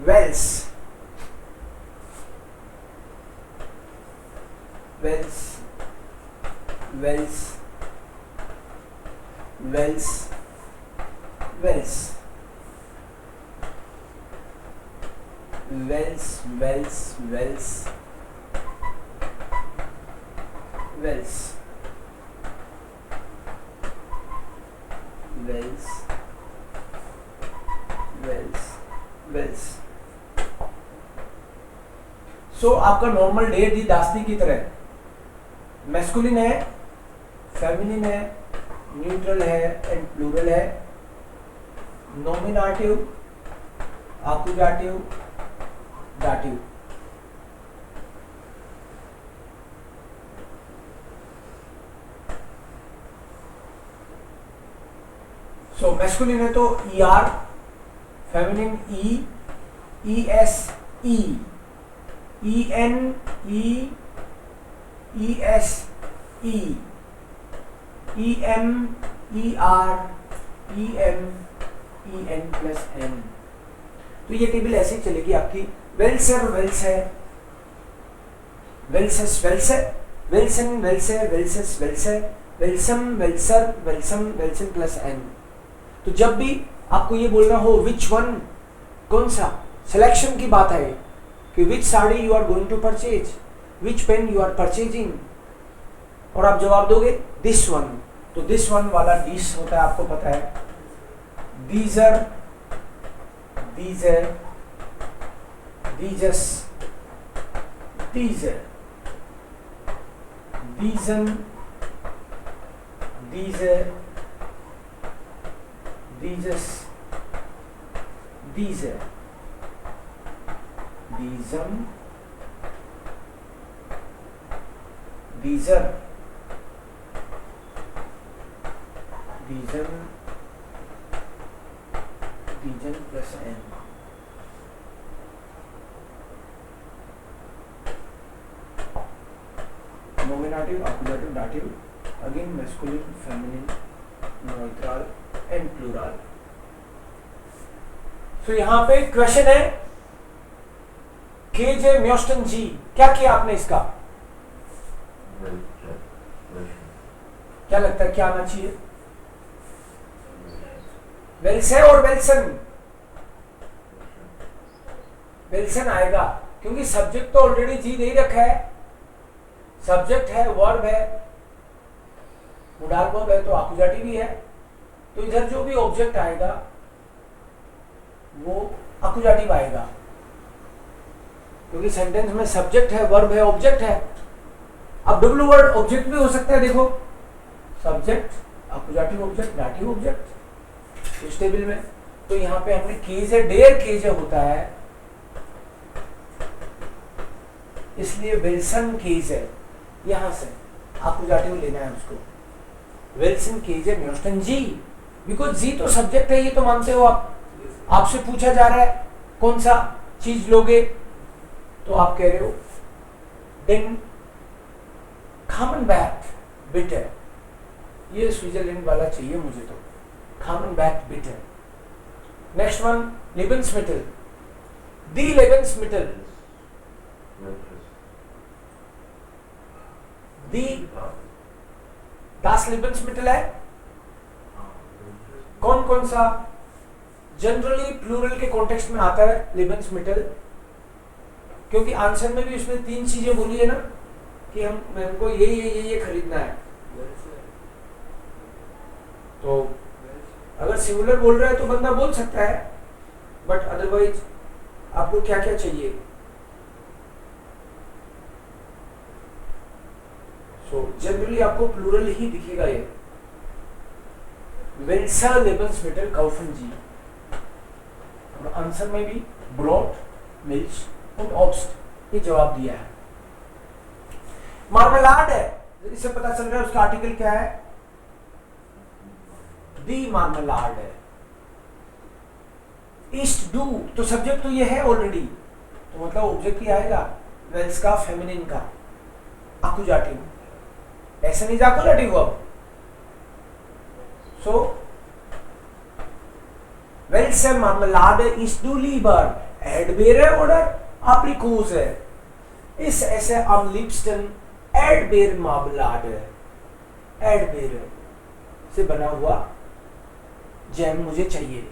Wales, वेल्स, वेल्स, वेल्स, वेल्स, वेल्स, वेल्स, वेल्स, वेल्स, वेल्स, वेल्स, वेल्स। सो आपका नॉर्मल डे दी दास्ती की तरह मैस्कुलिन है, फेमिनिन है, न्यूट्रल है एंड प्लूरल है, नॉमिनेटिव, आक्यूजाटिव, दाटिव। सो मैस्कुलिन है तो ER, feminine ES, EN, ES, EM, ER, EN plus N। तो ये टेबल ऐसे चलेगी आपकी। वेल्सर वेल्स है, वेल्सस वेल्स है, वेल्सन वेल्स है, वेल्सस वेल्स है, वेल्सम वेल्सर, वेल्सम वेल्सन प्लस N। तो जब भी आपको ये बोलना हो विच वन, कौन सा, सिलेक्शन की बात है कि which sari you are going to purchase, which pen you are purchasing, और आप जवाब दोगे दिस वन, तो दिस वन वाला दिस होता है, आपको पता है। दीजर, दीजर, दीजस, दीजर, दीजन, दीजर, दीजस, दीजर, दीजम, दीजर, दीजन, दीजन plus N। Nominative, accusative, dative, again masculine, feminine, neutral and plural. तो यहां पे क्वेश्चन है केजे म्योस्टन जी, क्या किया आपने इसका? क्या लगता है क्या आना चाहिए? वेल्से और वेल्सन, वेल्सन आएगा क्योंकि सब्जेक्ट तो ऑलरेडी जी दे ही रखा है, सब्जेक्ट है, वर्ब है, मोडाल वर्ब है तो आक्यूजेटिव भी है, तो इधर जो भी ऑब्जेक्ट आएगा वो आक्यूजेटिव आएगा क्योंकि सेंटेंस में सब्जेक्ट है, वर्ब है, ऑब्जेक्ट है। अब डब्ल्यू वर्ड ऑब्जेक्ट भी हो सकता है, देखो सब्जेक्ट, आक्यूजेटिव ऑब्जेक्ट, दाटिव ऑब्जेक्ट इस टेबल में। तो यहाँ पे हमने केज है, डेयर केज होता है, इसलिए विल्सन केज है, यहां से आक्यूजेटिव लेना है उसको। विल्सन केज है म्योस्टन जी, बिकॉज जी तो सब्जेक्ट है, ये तो मानते हो आप। आपसे पूछा जा रहा है कौन सा चीज लोगे, तो आप कह रहे हो देन खामन बैट बिटर, ये स्विट्जरलैंड वाला चाहिए मुझे, तो खामन बैट बिटर। नेक्स्ट वन लेबेंसमिटल, दी लेबेंसमिटल, दी दास लेबेंसमिटल है। कौन कौन सा जनरली प्लूरल के कॉन्टेक्स्ट में आता है लेबेंसमिटल, क्योंकि आंसर में भी उसने तीन चीजें बोली है ना कि हमको ये खरीदना है। तो अगर सिंगुलर बोल रहा है तो बंदा बोल सकता है, बट अदरवाइज आपको क्या क्या चाहिए। सो जनरली आपको प्लूरल ही दिखेगा ये। वेल्सा लेबेंसमिटल काउफन जी, आंसर में भी ब्रॉट, मिल्च और ऑब्स्ट ये जवाब दिया है। मार्मेलाड है, इससे पता चल रहा है उसका आर्टिकल क्या है, दी मार्मेलाड है। ईस्ट डू, तो सब्जेक्ट तो ये है ऑलरेडी, तो मतलब ऑब्जेक्ट ही आएगा, वेल्स का, फेमिनिन का, आक्यूजेटिव, ऐसे नहीं जाकुलेटिव। अब सो Wales marmelade ist du lieber Erdbeere oder Aprikose ist es am liebsten Erdbeermarmelade. Erdbeere से बना हुआ जैम मुझे चाहिए.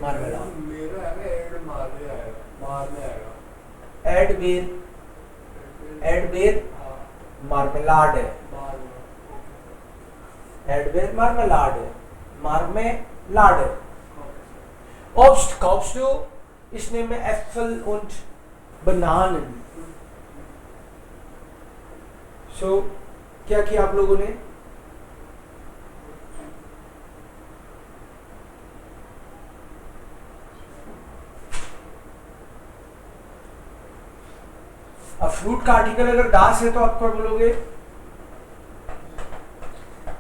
मार्मेलाड. मेरा है ना एड मारने आएगा, मारने आएगा. एडबेर मार्मेलाड है. एडबेर मार्मेलाड है. मार्मेलाड है. Obst kaufst du? Ich nehme Äpfel und Bananen. So, क्या किया आप लोगों ने? अब फ्रूट का आर्टिकल अगर दास है तो आप क्या बोलोगे?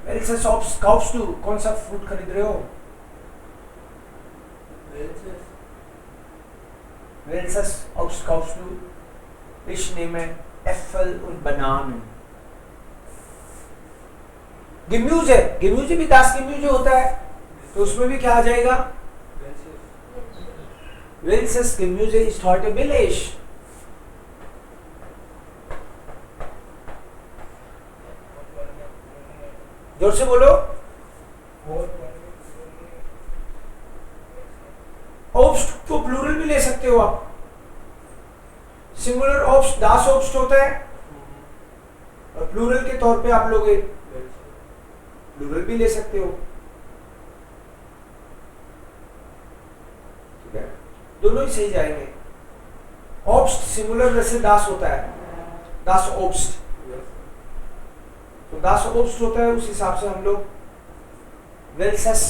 Welches Obst kaufst du? कौन सा फ्रूट खरीद रहे हो? Welches Obst kaufst du? Ich nehme Äpfel und Bananen. Gemüse, Gemüse भी das Gemüse होता है, तो उसमें भी क्या आ जाएगा? Welches Gemüse ist heute billig? जोर से बोलो. Obst तो प्लूरल भी ले सकते हो आप. सिंगुलर ऑब्स्ट दास ऑब्स्ट होता है और प्लूरल के तौर पे आप लोग प्लूरल भी ले सकते हो. ठीक है, दोनों ही सही जाएंगे. ऑब्स्ट सिंगुलर वैसे दास होता है, दास ऑब्स्ट. तो दास ऑब्स्ट होता है, उस हिसाब से हम लोग वेल्सस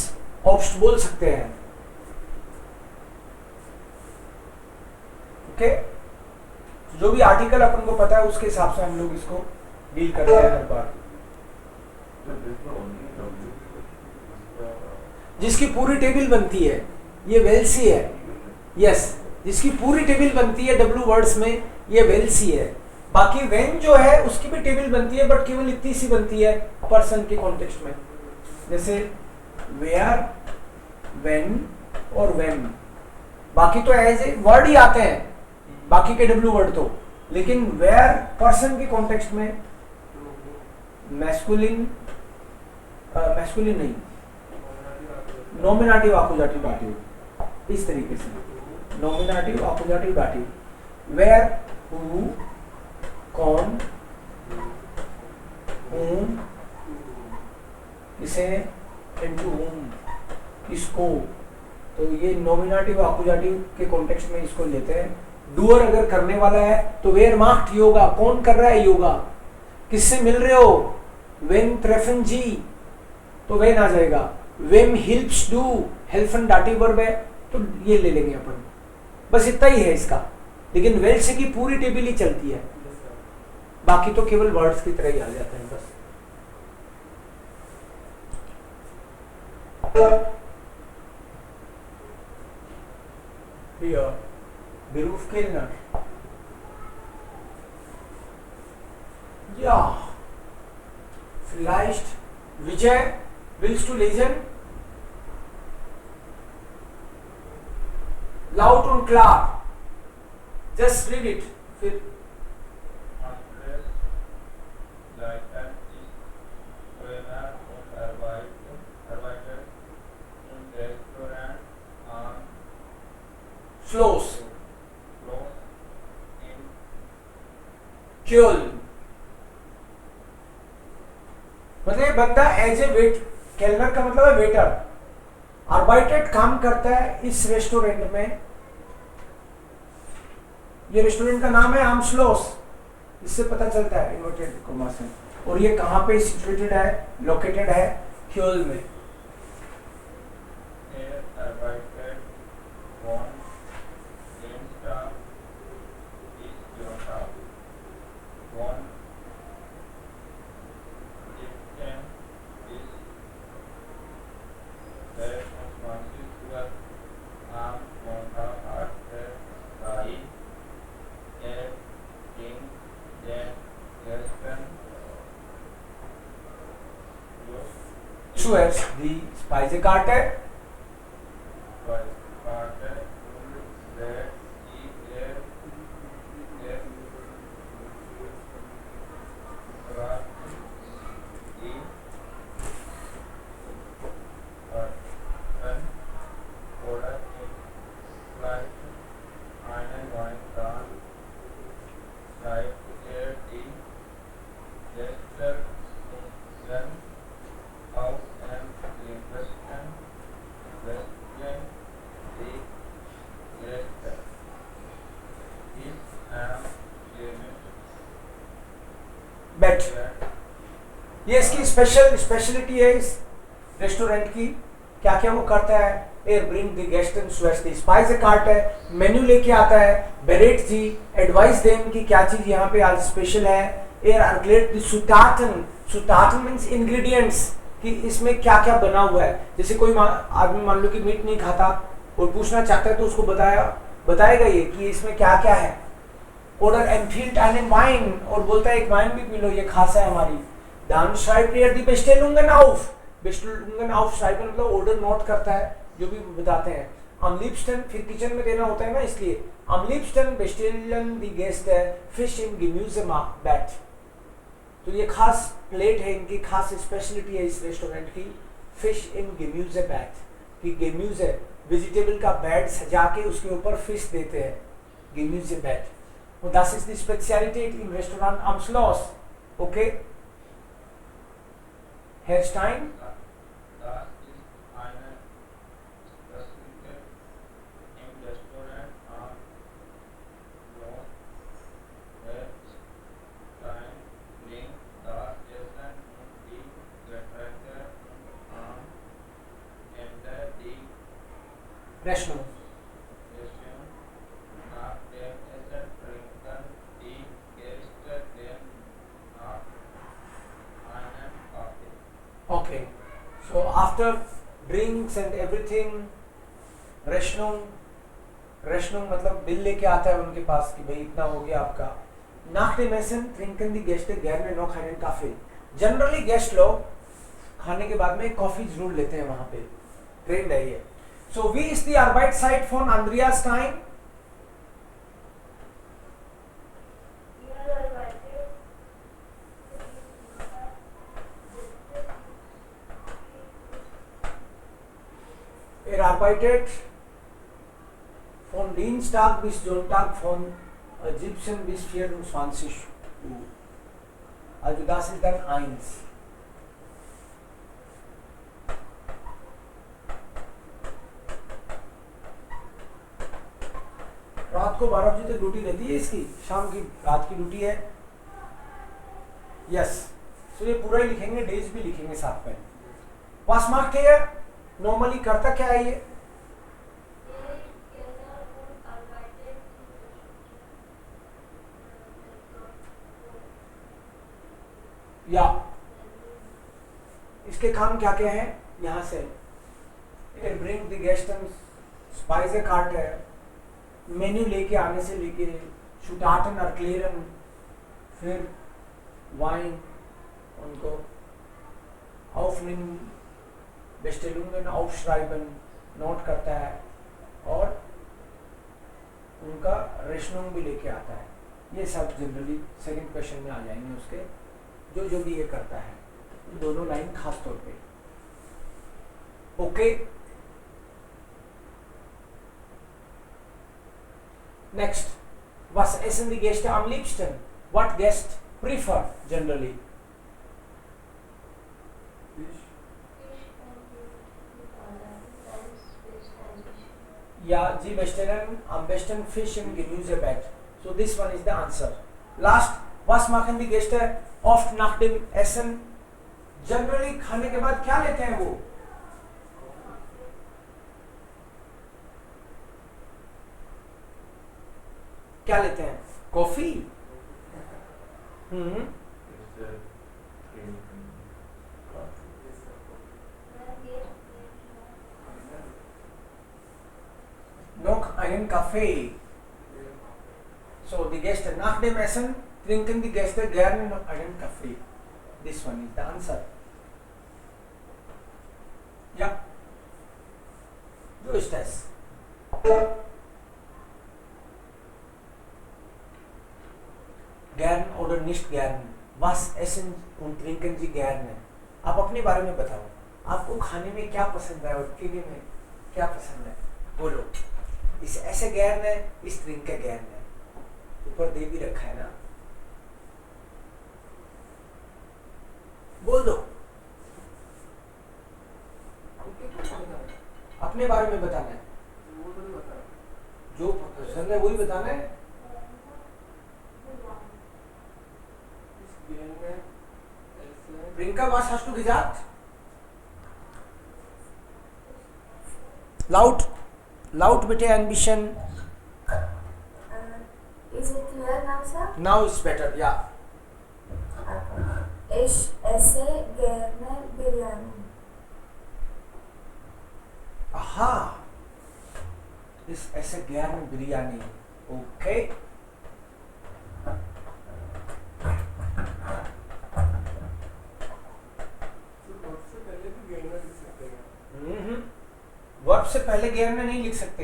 ऑब्स्ट बोल सकते हैं. ओके, जो भी आर्टिकल अपन को पता है उसके हिसाब से हम लोग इसको डील करते हैं हर बार. जिसकी पूरी टेबल बनती है ये वेल्सी है. यस, जिसकी पूरी टेबल बनती है डब्ल्यू वर्ड्स में ये वेल्सी है. बाकी वेन जो है उसकी भी टेबल बनती है, बट केवल इतनी सी बनती है पर्सन के कॉन्टेक्स्ट में. जैसे वेयर, वेन और वेन. बाकी तो एज ए वर्ड ही आते हैं, बाकी के डब्ल्यू वर्ड तो. लेकिन वेयर पर्सन के कॉन्टेक्स्ट में मैस्कुलिन नहीं, नॉमिनेटिव आकुजाटिव दाटिव. इस तरीके से नॉमिनेटिव आकुजाटिव दाटिव. वेयर, हु, कौन, whom, किसे, into whom, किसको. तो ये नॉमिनेटिव आकुजाटिव के कॉन्टेक्स्ट में इसको लेते हैं. डूअर अगर करने वाला है तो वेयर मार्क्ड योगा, कौन कर रहा है योगा. किससे मिल रहे हो? वेन ट्रेफन जी, तो वेन आ जाएगा. वेम हिल्प्स डू, हेल्फन डाटिव वर्ब है, तो ये ले लेंगे अपन. बस इतना ही है इसका. लेकिन वेल से की पूरी टेबल ही चलती है, बाकी तो केवल वर्ड्स की तरह ही आ जाते हैं बस. Hier, Beruf Kellner. Ja, vielleicht, Vijay, willst du lesen? Laut und klar. Just read it. फिर Flows. Kjol. मतलब बंदा एज ए वेट, केलनर का मतलब है वेटर. आर्बाइटेड काम करता है इस रेस्टोरेंट में. ये रेस्टोरेंट का नाम है आमस्लोस. इससे पता चलता है इन्वर्टेड कॉमा से. और ये कहाँ पे सिचुएटेड है, लोकेटेड है? क्योल में. Zuerst die Speisekarte. ये इसकी स्पेशलिटी है इस रेस्टोरेंट की। क्या क्या वो करता है? Air bring the guest and sweats the spice cart है, मेन्यू लेके आता है, बेरेट जी एडवाइस देम कि क्या चीज यहाँ पे आज स्पेशल है। एयर आर्कुलेट द सुटाटन, सुटाटन मींस इंग्रेडिएंट्स कि इसमें क्या क्या बना हुआ है। जैसे कोई आदमी मान लो कि मीट नहीं खाता और पूछना चाहता है तो उसको बताएगा ये कि इसमें क्या क्या है। ऑर्डर एम्फिल्ड एंड वाइन, और बोलता है एक वाइन भी पी लो, ये खासा है हमारी। दान श्राइब दी बेस्टेलुंगन आउफ, बेस्टेलुंगन आउफ श्राइब मतलब ऑर्डर नोट करता है जो भी बताते हैं। अमलिप्स्टन फिर किचन में देना होता है ना, इसलिए अमलिप्स्टन बेस्टेलन दी गेस्ट है फिश इन गेम्यूज़े बैट। तो ये खास प्लेट है, इनकी खास स्पेशलिटी है इस रेस्टोरेंट की, फिश इन गेम्यूज़े बैट कि गेम्यूज़े वेजिटेबल का बैट सजा के उसके ऊपर फिश देते हैं, गेम्यूज़े bat. Und das ist die Spezialität im Restaurant am Schloss. Okay? Herr Stein? Das ist eine Spezialität im Restaurant am Schloss. Herr Stein bringt das Essen und die Getränke und am Ende die Rechnung. Okay, so after drinks and everything, Rechnung मतलब bill लेके आता है उनके पास कि भाई इतना हो गया आपका। Nach dem Essen trinken die Gäste gerne noch einen Kaffee. Generally guest लोग खाने के बाद में कॉफी जरूर लेते हैं वहां पे, ट्रेंड है ये। So wie ist die Arbeitszeit von Andreas Stein? Er arbeitet von Dienstag bis Sonntag von 17 bis 24 Uhr. Also das ist dann 1. रात को 12 बजे तक ड्यूटी रहती है इसकी, शाम की रात की ड्यूटी है। यस, तो ये पूरा ही लिखेंगे, डेज भी लिखेंगे साथ में। Was macht er? नॉर्मली करता क्या है ये? या इसके काम क्या क्या है? यहां से bring the guest and spice cart है, मेन्यू लेके आने से लेके शुटाटन और क्लियरन, फिर वाइन उनको aufnehmen, बेस्टेलुंगन aufschreiben नोट करता है, और उनका रेशनुंग भी लेके आता है। ये सब जनरली सेकंड क्वेश्चन में आ जाएंगे उसके, जो भी ये करता है, दोनों लाइन खास तौर पे। Okay, next, was essen die Gäste am liebsten? What guests prefer generally? Ja, sie bestellen am besten Fisch im Gemüsebett. So this one is the answer. Last, was machen die Gäste oft nach dem Essen? Generally खाने के बाद क्या लेते हैं वो? क्या लेते हैं? Coffee? Noch einen Kaffee. So die Gäste nach dem Essen trinken die Gäste gerne noch einen Kaffee. This one is the answer. Ja. So ist das. Gern oder nicht gern? Was essen und trinken Sie gerne? आप अपने बारे में बताओ, आपको खाने में क्या पसंद है और पीने में क्या पसंद है? बोलो। इस ऐसे गैर है, इस ड्रिंक का गैर है, ऊपर दे भी रखा है ना, बोल दो। अपने बारे में बताना है, जो पसंद है वही बताना है। Brinker, was hast du gesagt? Laut, laut bitte ein bisschen. Is it clear now, sir? Now it's better, yeah. Ich esse gerne Biryani. Aha. Ich esse gerne Biryani. Okay. सबसे पहले भी गेरना लिख सकते हैं। वर्ब से पहले गैरने नहीं लिख सकते।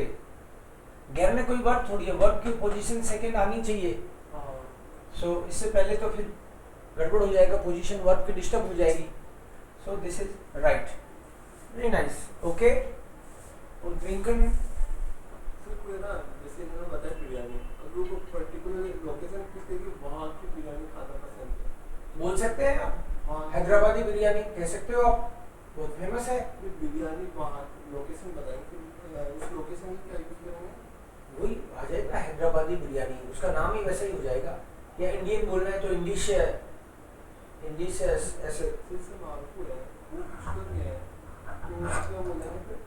गैरने कोई वर्ब थोड़ी है, वर्ब की पोजीशन सेकंड आनी चाहिए। हाँ। सो इससे पहले तो फिर गड़बड़ हो जाएगा, पोजीशन वर्ब की डिस्टर्ब हो जाएगी। So this is right, very nice, okay. और ट्रिंकन सर कोई ना, जैसे इन्होंने बताया बिरयानी, अगर वो पर्टिकुलर लोकेशन किसी की वहाँ की बिरयानी खाना पसंद है, बोल सकते हैं आप, हाँ हैदराबादी बिरयानी कह सकते हो आप, बहुत फेमस है। ये बिरयानी वहाँ लोकेशन बताएंगे, उस लोकेशन की क्या यूज करेंगे? वही आ जाएगा हैदराबादी बिरयानी, उसका नाम ही वैसा ही हो जाएगा। या इंडियन बोलना है तो इंग्लिश ऐसे फिर से मालपुआ है, वो पुष्कर में है, तो क्या बोलेंगे फिर?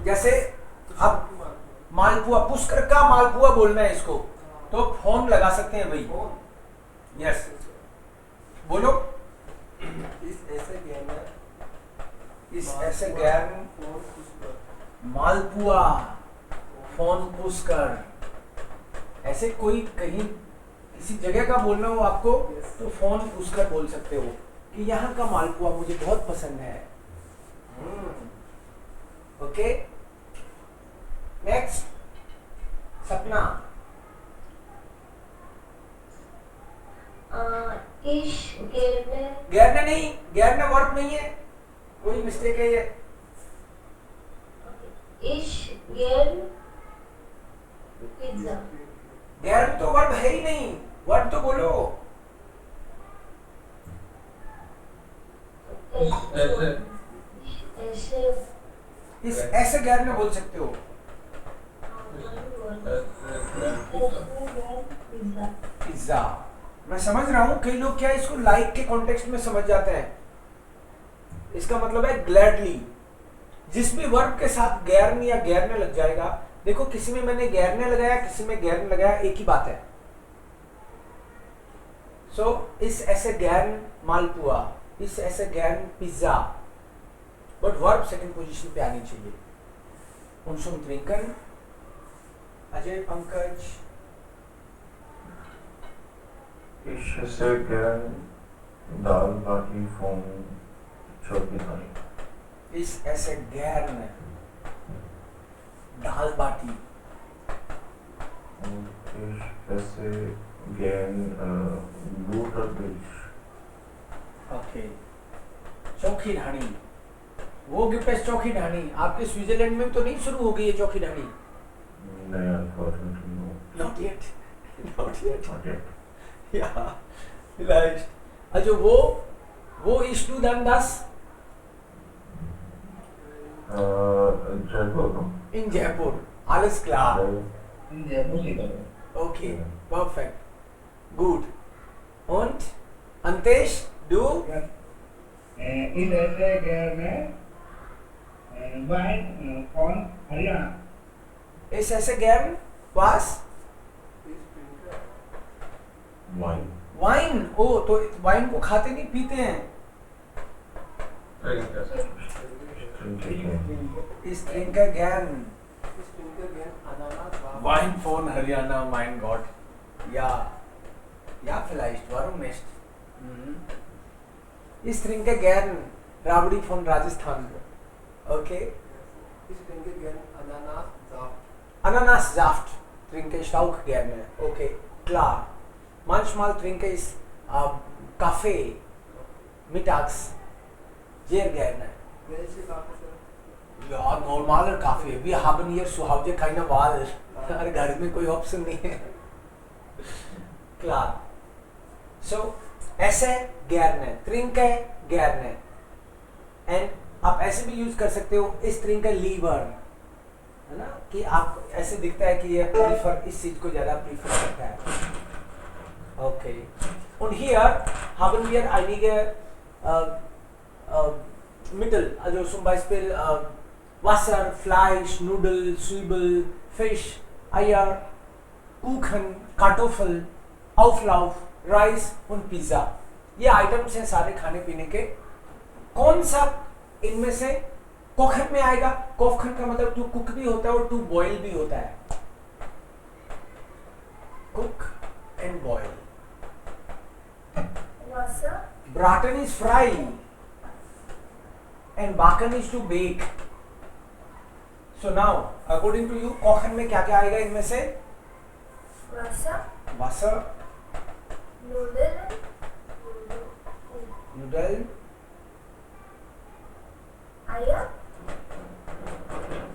जैसे आप मालपुआ। मालपुआ, पुष्कर का मालपुआ बोलना है इसको, तो फोन लगा सकते हैं भाई। कौन? यस, बोलो। इस ऐसे गेम है, इस ऐसे गैर फोन पुष्कर, मालपुआ फोन पुष्कर, ऐसे कोई कहीं किसी जगह का बोलना हो आपको तो फोन पुष्कर बोल सकते हो कि यहाँ का मालपुआ मुझे बहुत पसंद है। ओके, नेक्स्ट सपना। Ich gerne गैरने नहीं, गैरने वर्ब नहीं है, कोई मिस्टेक है ये। Ich gerne Pizza. गैर तो वर्ब है ही नहीं, वर्ब तो बोलो। ऐसे इस ऐसे गैर में बोल सकते हो। पिज्जा, मैं समझ रहा हूँ, कई लोग क्या इसको लाइक के कॉन्टेक्स्ट में समझ जाते हैं। इसका मतलब है ग्लैडली। जिस भी वर्ब के साथ गैरन या गैरने लग जाएगा, देखो किसी में मैंने गैरने लगाया, किसी में गैरन लगाया, एक ही बात है। सो इस ऐसे गैरन मालपुआ, इस ऐसे गैरन pizza, but verb second position पे आनी चाहिए। उनसुम ट्रिंकन, Ajay Pankaj. Ich esse gern दाल बाटी फोन छोटी खानी। इस ऐसे गैरन दाल बाटी। Ich esse gern Buttermilch। Okay, Chokhi Dhani, वो गिफ्ट है चौकी ढाणी। आपके स्विट्जरलैंड में तो नहीं शुरू हो गई है चौकी ढाणी? नहीं, unfortunately no। Not yet, not yet। Not yet। Ja, vielleicht। Also wo isst du dann das? Jaipur। In Jaipur, alles klar। Jaipur। Okay, perfect, gut। Und Antesh, du? इस ऐसे गैर में वाइन कौन हरियाणा। इस ऐसे गैर was Wine। वाइन। ओ, तो wine को खाते नहीं पीते हैं। इस ट्रिंकर गैन इस ट्रिंकर गेम अनानास wine phone Haryana, mein Gott। Ja, vielleicht, warum nicht? Ich trinke gern Rabdi von Rajasthan। Okay, इस ट्रिंकर गेम अनानास soft. Ananassaft trinke ich auch gerne। Okay, klar। Manchmal trinke ich Kaffee mittags sehr gerne। welche Kaffee sir? Ja, normaler Kaffee। Wir haben hier zu Hause keine Wahl। हमारे घर में कोई option नहीं है। Klar। So ऐसे gerne, trinke gerne। And आप ऐसे भी यूज कर सकते हो, इस trinke lieber, है ना, कि आप ऐसे दिखता है कि ये प्रीफर, इस चीज को ज्यादा प्रीफर करता है। Okay, Und hier haben wir einige Mittel, also zum Beispiel Wasser, Fleisch, Nudeln, Zwiebel, Fisch, Eier, Kuchen, Kartoffel, Auflauf, Reis und Pizza. ये आइटम्स हैं सारे खाने पीने के. कौन सा इनमें से कोखन में आएगा? कोखन का मतलब टू कुक भी होता है और टू बॉयल भी होता है. Cook and boil. Wasser. Braten is fry and baken is to bake. So now, according to you, कोखन में क्या क्या आएगा इनमें से? Wasser. Wasser, Nudeln. noodle, Eier.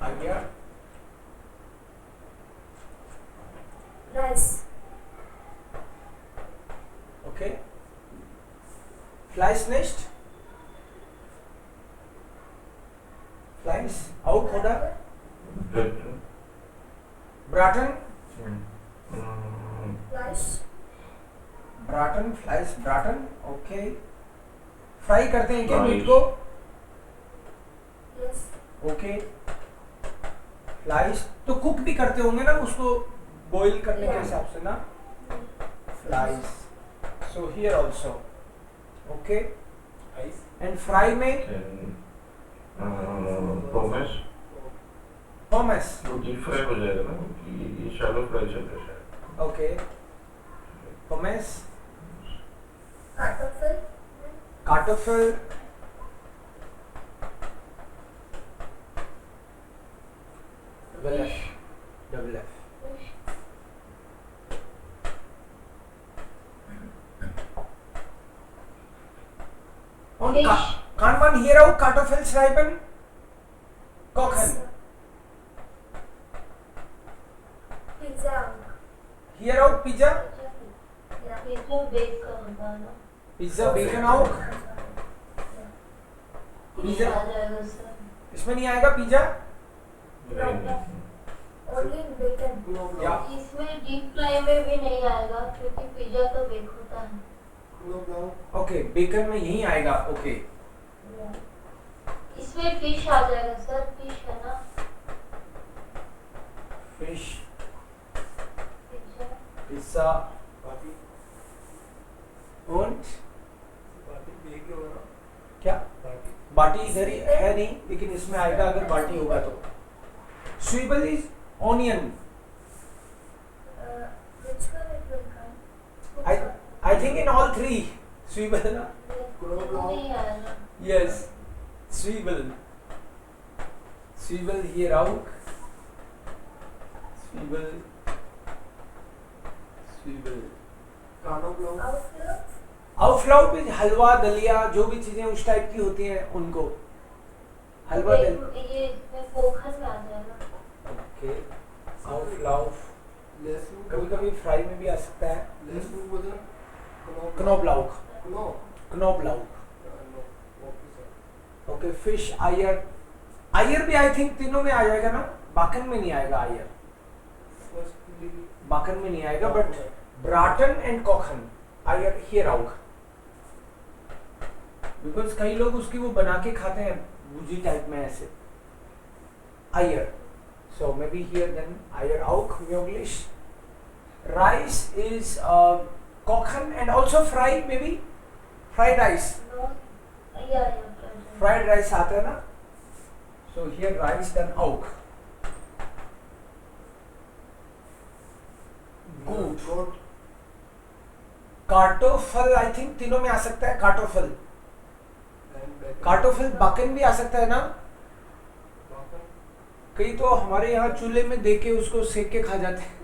Eier, Reis. okay. Fleisch nicht? Fleisch auch oder? Bread. Braten, Fleisch. braten, Fleisch, braten, okay. Fry करते हैं क्या Fries. Meet को? Yes. ओके. फ्लाइस तो कुक भी करते होंगे ना उसको बॉईल करने के Yeah. हिसाब से ना. Flies. So here also. Okay. Ice. And fry में पोमेस पोमस. वो डीप फ्राई हो जाएगा ना, ये शैलो फ्राई चल रहा है. ओके. पोमस. Kartoffel. कार्टोफल. Double F. Double F. Fisch. Und Fisch. kann man hier auch Kartoffel schreiben? Kochen. Pizza. Hier auch Pizza? Ja. Pizza bake करना ना Pizza, Bacon auch? फिश आ जाएगा सर. इसमें नहीं आएगा पिज्जा? Only bacon. या इसमें डीप फ्राई में भी नहीं आएगा क्योंकि पिज्जा तो बेक होता है. ओके. बेकन में यही आएगा. ओके. इसमें फिश आ जाएगा सर. फिश है ना फिश, पिज्जा. पिज्जा बाकी und बाकी एक ही होगा ना. क्या? बाकी बाटी इधर ही है नहीं, लेकिन इसमें आएगा अगर बाटी होगा तो. स्वीबल is onion. Which one it will come? I think in all three. Sweebel. नहीं आएगा. Yes. Sweebel. Sweebel here out. Sweebel. Sweebel. कानो ब्लाउ. Auflauf. Auflauf is हलवा, दलिया, जो भी चीजें उस टाइप की होती हैं उनको. हलवा दलिया. ये इसमें पोखर में आ जाएगा. ओके. Auflauf. लहसुन. कभी कभी फ्राई में भी आ सकता है. लहसुन बोलते हैं. Knoblauch. No. Knoblauch. No. Okay sir. Okay. Fish, आयर. आयर भी आई थिंक तीनों में आ जाएगा ना. बाकन में नहीं आएगा आयर. फर्स्टली बाकन में नहीं आएगा बट ब्राटन एंड कोखन आयर हियर आउट. बिकॉज कई लोग उसकी वो बना के खाते हैं भुजी टाइप में ऐसे. आयर. So may be here then आयर आउक म्योग्लिश. राइस इज कोखन and also fry may be. Fried rice. No या फ्राइड राइस आता है ना. सो हियर राइस देन आउक. गुड. गोट. कार्टोफल आई थिंक तीनों में आ सकता है. कार्टोफल. कार्टोफल बाकन भी आ सकता है ना. कई तो हमारे यहाँ चूल्हे में दे के उसको सेक के खा जाते हैं.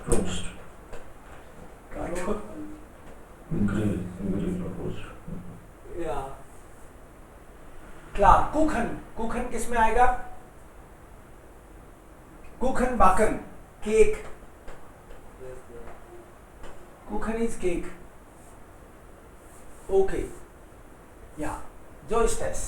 रोस्ट. कार्टो- ग्रिल रोस्ट. या क्ला. कुखन. कुखन किस में आएगा? कुखन बाकन. केक. कुखन इज केक. ओके. या जो ist es?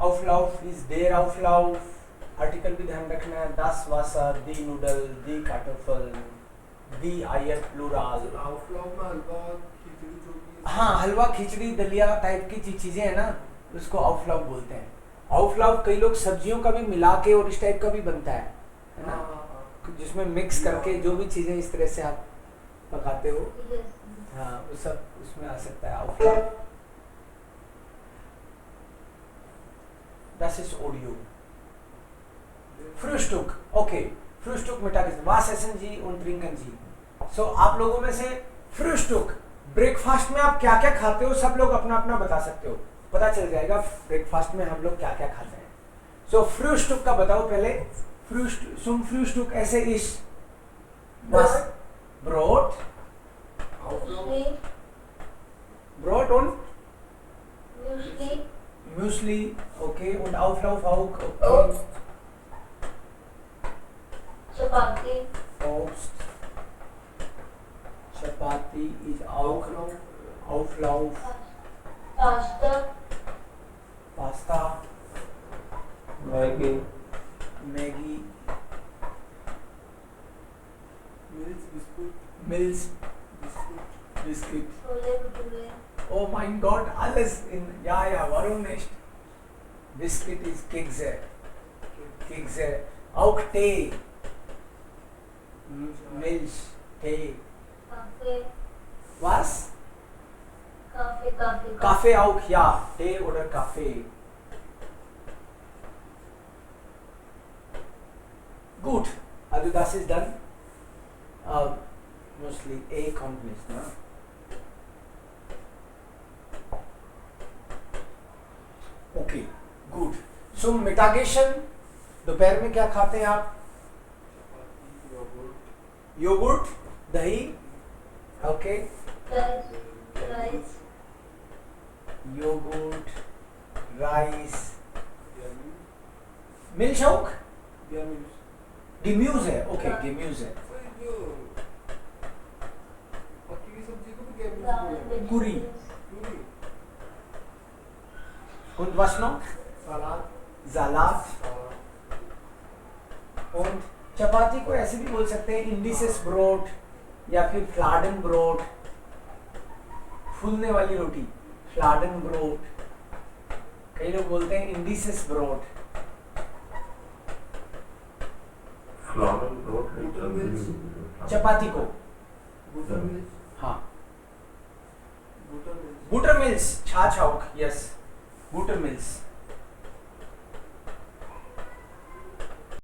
Auflauf is der Auflauf. Article भी ध्यान रखना है. Das Wasser, die Nudel, die Kartoffeln, die Eier plural. आउटफ्लाव में हलवा खिचड़ी जो भी है। हाँ, हलवा खिचड़ी दलिया टाइप की चीजें है ना, उसको आउटलाव बोलते हैं. आउटलाव कई लोग सब्जियों का भी मिला के और इस टाइप का भी बनता है ना, हाँ। जिसमें मिक्स करके जो भी चीजें इस तरह से आप पकाते हो, Yes. हाँ वो सब उसमें आ सकता है आउटलाव. Das ist Audio. Frühstück, okay. Frühstück Mittagessen. Was essen Sie und trinken Sie? So आप लोगों में से Frühstück, ब्रेकफास्ट में आप क्या क्या खाते हो, सब लोग अपना अपना बता सकते हो. पता चल जाएगा ब्रेकफास्ट में हम लोग क्या क्या खाते हैं. So Frühstück का बताओ पहले. Frühstück ऐसे इस was Brot, Muesli. Brot und Muesli. Müsli, okay, und Auflauf auch, okay. Obst. Chapati. Obst. Chapati is auch Auflauf. Pasta. Pasta, Maggi Maggi, milk biscuit Milch, biscuit Biscuit. Chole bhature. Oh mein Gott, alles in, ja, warum nicht? Biscuit ist Kekse. Kekse. Auch Tee, Milch, Tee. Kaffee. Was? Kaffee. Kaffee auch, ja. Tee oder Kaffee. Gut, also das ist dann mostly A companies, ne? Okay, good. So mitigation, दोपहर में क्या खाते हैं आप? Chapati yogurt yogurt, दही, okay. Rice. Yogurt, rice, biryani milkshake, biryani गिम्यूज है, okay गिम्यूज है. तो ये जो मक्की की सब्जी को भी क्या Ramen. बोलते हैं Curry. पूरी Und was noch? Salad Salat. Und चपाती को ऐसे भी बोल सकते हैं इंडिसेस ब्रोड या फिर फ्लाडन ब्रोड, फूलने वाली रोटी, फ्लाडन ब्रोड. कई लोग बोलते हैं इंडिसेस ब्रोड. फ्लॉरल रोड चपाती को, बटर मिल्क हाँ, बटर मिल्क बटर मिल्स, छाछ, यस, बटर मिल्स.